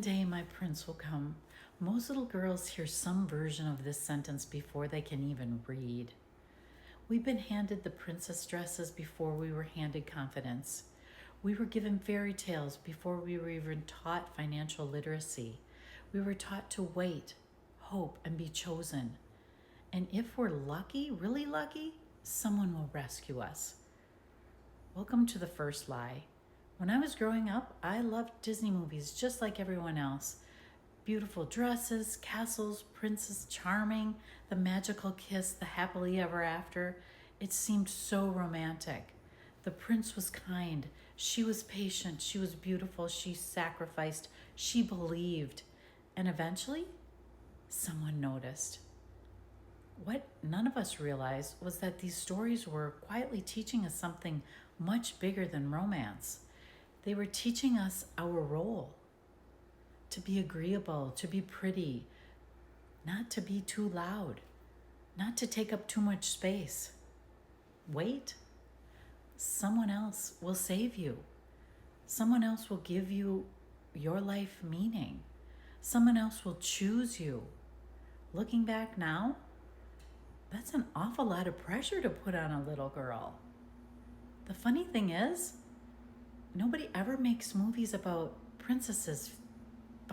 day my prince will come. Most little girls hear some version of this sentence before they can even read. We've been handed the princess dresses before we were handed confidence. We were given fairy tales before we were even taught financial literacy. We were taught to wait, hope, and be chosen. And if we're lucky, really lucky, someone will rescue us. Welcome to the first lie. When I was growing up, I loved Disney movies just like everyone else. Beautiful dresses, castles, Princess Charming, the magical kiss, the happily ever after. It seemed so romantic. The prince was kind, she was patient, she was beautiful, she sacrificed, she believed. And eventually, someone noticed. What none of us realized was that these stories were quietly teaching us something much bigger than romance. They were teaching us our role. To be agreeable, to be pretty, not to be too loud, not to take up too much space. Wait. Someone else will save you. Someone else will give you your life meaning. Someone else will choose you. Looking back now, that's an awful lot of pressure to put on a little girl. The funny thing is, nobody ever makes movies about princesses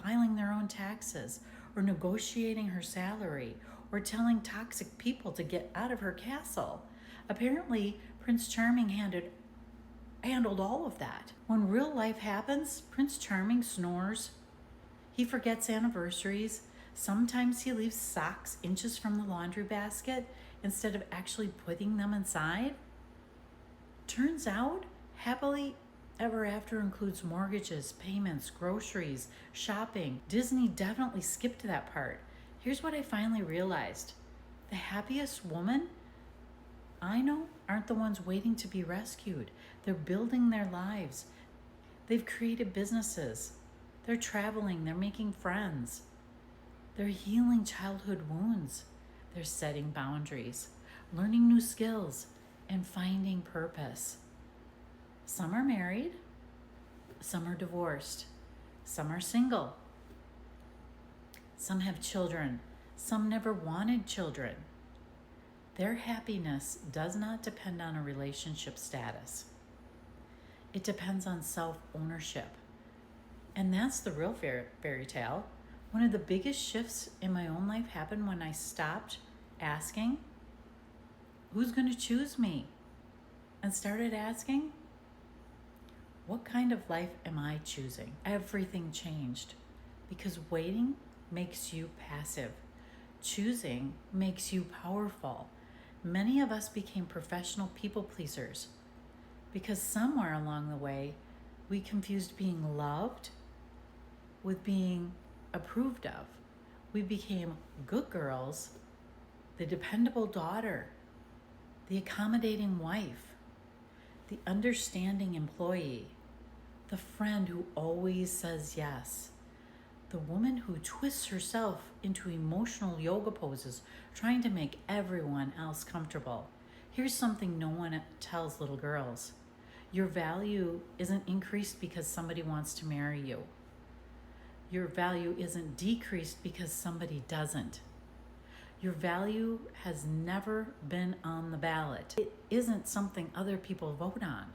filing their own taxes or negotiating her salary or telling toxic people to get out of her castle. Apparently, Prince Charming handled all of that. When real life happens, Prince Charming snores. He forgets anniversaries. Sometimes he leaves socks inches from the laundry basket instead of actually putting them inside. Turns out, happily ever after includes mortgages, payments, groceries, shopping. Disney definitely skipped that part. Here's what I finally realized. The happiest woman I know aren't the ones waiting to be rescued. They're building their lives. They've created businesses. They're traveling. They're making friends. They're healing childhood wounds. They're setting boundaries, learning new skills, and finding purpose. Some are married, some are divorced, some are single, some have children, some never wanted children. Their happiness does not depend on a relationship status. It depends on self-ownership. And that's the real fairy tale. One of the biggest shifts in my own life happened when I stopped asking, who's going to choose me? And started asking, what kind of life am I choosing? Everything changed because waiting makes you passive. Choosing makes you powerful. Many of us became professional people pleasers because somewhere along the way, we confused being loved with being approved of. We became good girls, the dependable daughter, the accommodating wife, the understanding employee, the friend who always says yes, the woman who twists herself into emotional yoga poses, trying to make everyone else comfortable. Here's something no one tells little girls. Your value isn't increased because somebody wants to marry you. Your value isn't decreased because somebody doesn't. Your value has never been on the ballot. It isn't something other people vote on.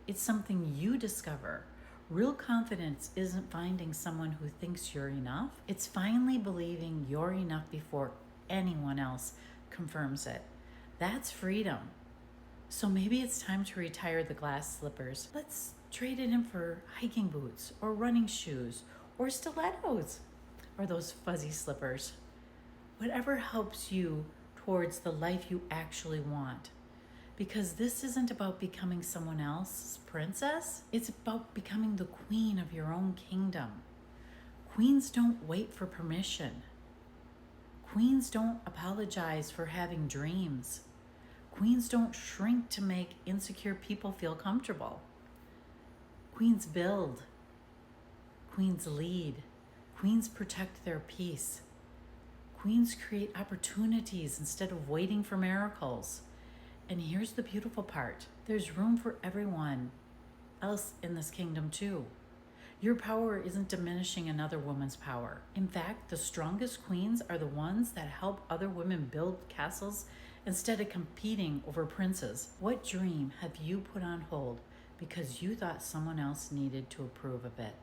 It's something you discover. Real confidence isn't finding someone who thinks you're enough. It's finally believing you're enough before anyone else confirms it. That's freedom. So maybe it's time to retire the glass slippers. Let's trade it in for hiking boots or running shoes or stilettos or those fuzzy slippers. Whatever helps you towards the life you actually want. Because this isn't about becoming someone else's princess. It's about becoming the queen of your own kingdom. Queens don't wait for permission. Queens don't apologize for having dreams. Queens don't shrink to make insecure people feel comfortable. Queens build. Queens lead. Queens protect their peace. Queens create opportunities instead of waiting for miracles. And here's the beautiful part. There's room for everyone else in this kingdom too. Your power isn't diminishing another woman's power. In fact, the strongest queens are the ones that help other women build castles instead of competing over princes. What dream have you put on hold because you thought someone else needed to approve of it?